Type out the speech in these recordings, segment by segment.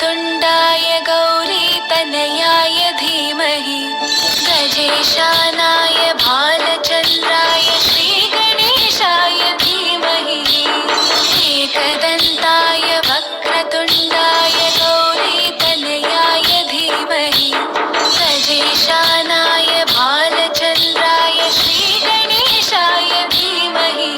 वक्रतुण्डाय गौरीतनयाय धीमहि गजेशानाय भालचन्द्राय श्रीगणेशाय धीमहि एकदन्ताय वक्रतुण्डाय गौरीतनयाय धीमहि गजेशानाय भालचन्द्राय श्रीगणेशाय धीमहि।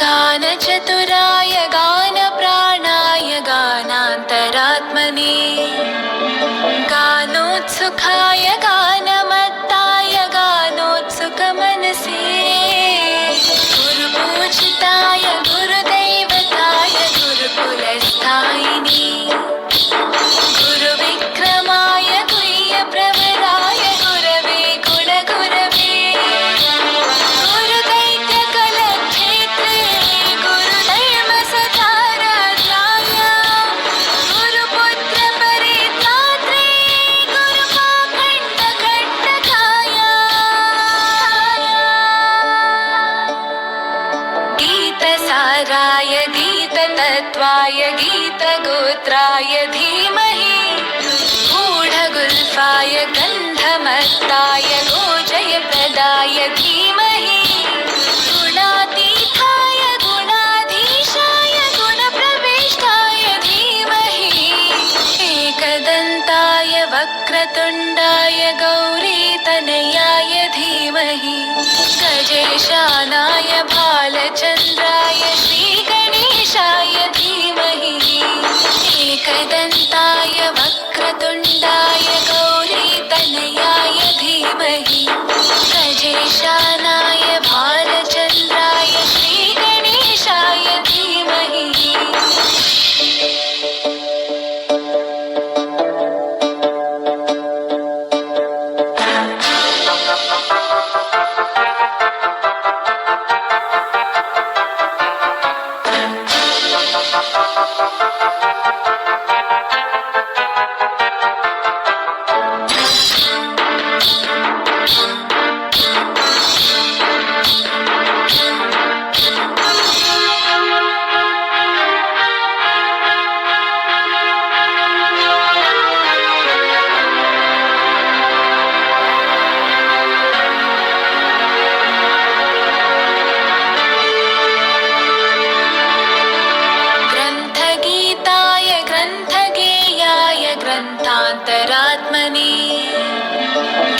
गानचतुराय गानप्राणाय गानान्तरात्मने गानोत्सुकाय गानमत्ताय गानोत्सुकमनसे गुरुपूजिताय गुरुदैवताय गुरुकुलस्थायिने गुरुविक्रमाय गुह्यप्रवराय गुरवे गुणगुरवे गुरुदैत्यकलक्षेत्रे गुरुधर्मसधाराध्याय गुरुपुत्रपरित्रात्रे गुरुपाखण्डकण्टकाय गीतसाराय गीततत्त्वाय गीतगोत्राय धीमहि गूढगुल्फाय गन्धमत्ताय गोजयप्रदाय धीमहि गुणातीताय गुणाधीशाय गुणप्रविष्टाय धीमहि एकदन्ताय वक्रतुण्डाय गौरीतनयाय धीमहि गजेशानाय भालचन्द्राय श्रीगणेशाय धीमहि एकदन्ताय वक्रतुण्डाय गौरीतनयाय धीमहि गजेशानाय भालचन्द्राय श्रीगणेशाय धीमहि। ग्रन्थगीताय ग्रन्थगेयाय ग्रन्थान्तरात्मने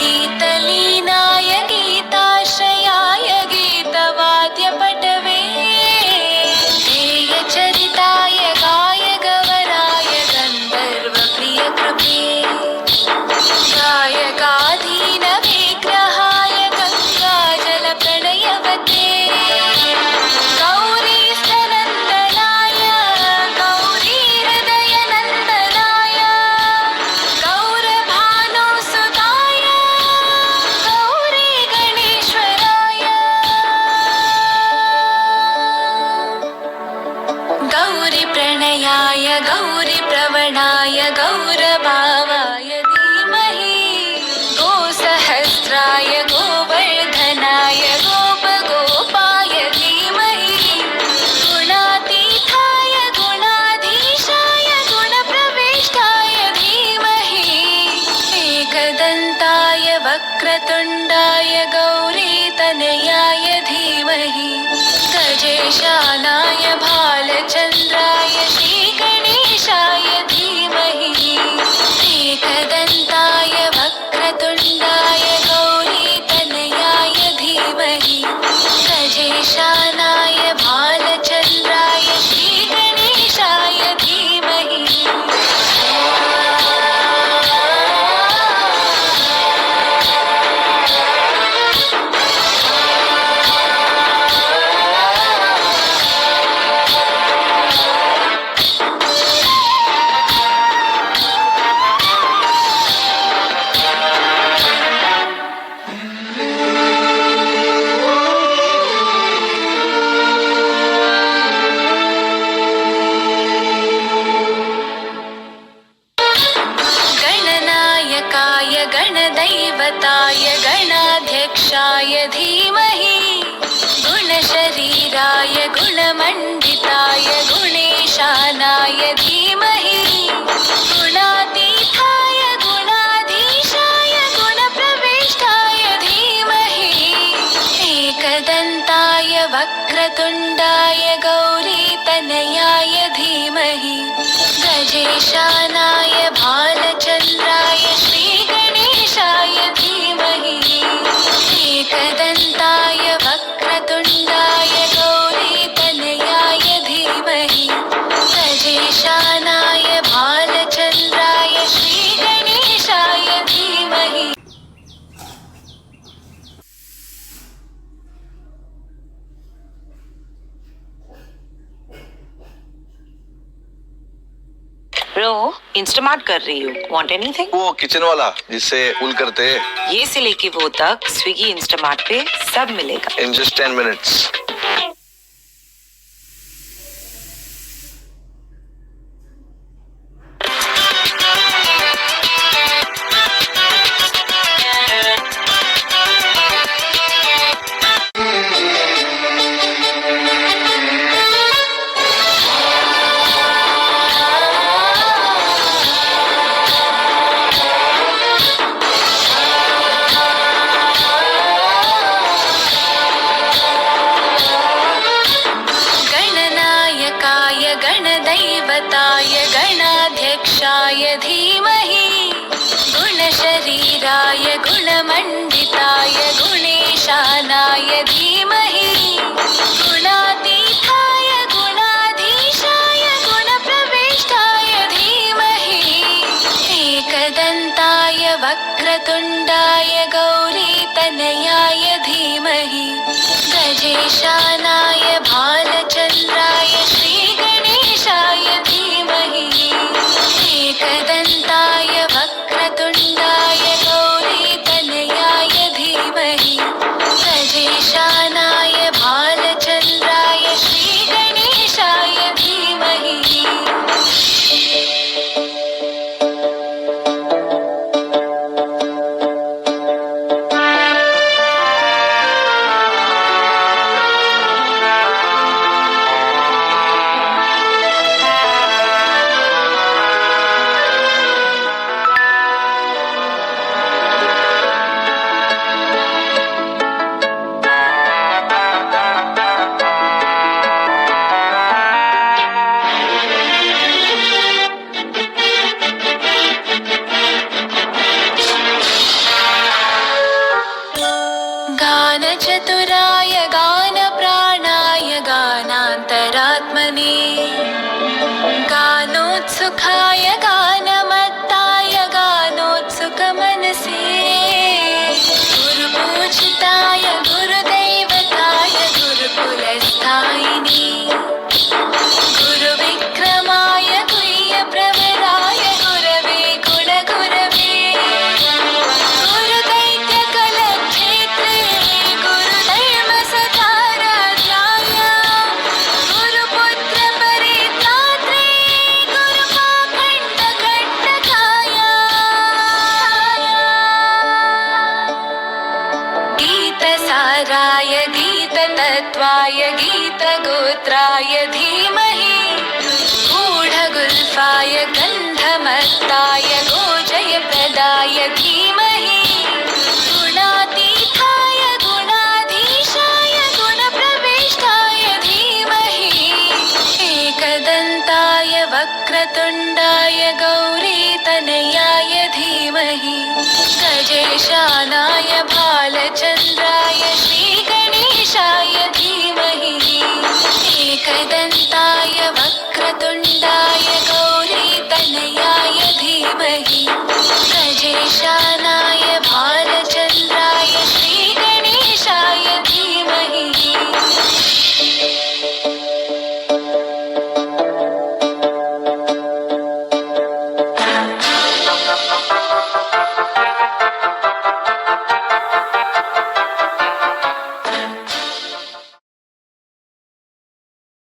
गीतलीनाय गीताश्रयाय गीतवाद्यपटवे ध्येयचरिताय गायगवराय गन्धर्वप्रियकृते गायकाधीनविग्रहाय गङ्गाजलप्रणयवते गौरीस्तनन्दनाय गौरीहृदयनन्दनाय गौरभानुसुताय गौरीगणेश्वराय गौरीप्रणयाय गौरीप्रवणाय गौरभावाय धीमहि गोसहस्राय गोवर्धनाय गोपगोपाय धीमहि गुणातीताय गुणाधीशाय गुणप्रविष्टाय धीमहि एकदन्ताय वक्रतुण्डाय गौरीतनयाय धीमहि गजेशानाय भालचन्द्राय श्रीगणेशाय धीमहि एकदन्ताय वक्रतुण्डाय गौरीतनयाय धीमहि गजेशानाय भालचन्द्राय श्रीगणेशाय धीमहि। गुणशरीराय गुणमण्डिताय गुणेशानाय धीमहि गुणातीताय गुणाधीशाय गुणप्रविष्टाय धीमहि एकदन्ताय वक्रतुण्डाय गौरीतनयाय धीमहि गजेशानाय भालचन्द्राय श्रीगणेशाय धीमहि एकदन्ताय वक्रतुण्डाय गौरीतनयाय धीमहि गजेशानाय भालचन्द्राय श्रीगणेशाय धीमहि ब्रो इंस्टामार्ट कर रही हूँ. Want anything? वो किचन वाला जिससे फुल करते हैं. ये से लेके वो तक स्विगी इंस्टामार्ट पे सब मिलेगा. In just 10 minutes. गणनायकाय गणदैवताय गणाध्यक्षाय धीमहि गुणशरीराय गुणमण्डिताय गुणेशानाय धीमहि गुणातीताय गुणाधीशाय गुणप्रविष्टाय धीमहि एकदन्ताय वक्रतुण्डाय गौरीतनयाय धीमहि गजेशानाय भालचन्द्राय श्रीगणेशाय धीमहि एकदन्ताय वक्रतुण्डाय गौरीतनयाय धीमहि गजेशानाय भालचन्द्राय श्रीगणेशाय धीमहि गानचतुराय गानप्राणाय गानान्तरात्मने गानोत्सुकाय गानमत्ताय गानोत्सुकमनसे गुरुपूजिताय गुरुदैवताय गुरुकुलस्थायिने गुरुविक्रमाय गुह्यप्रवराय गुरवे गुणगुरवे गुरुदैत्यकलक्षेत्रे गुरुधर्मसधाराध्याय गुरुपुत्रपरित्रात्रे गुरुपाखण्डकण्टकाय गीतसाराय गीततत्त्वाय गीतगोत्राय धीमहि गूढगुल्फाय गन्धमत्ताय गोजयप्रदाय धीमहि गुणातीताय गुणाधीशाय गुणप्रविष्टाय धीमहि एकदन्ताय वक्रतुण्डाय गौरीतनयाय धीमहि गजेशानाय भालचन्द्राय श्रीगणेशाय धीमहि एकदन्ताय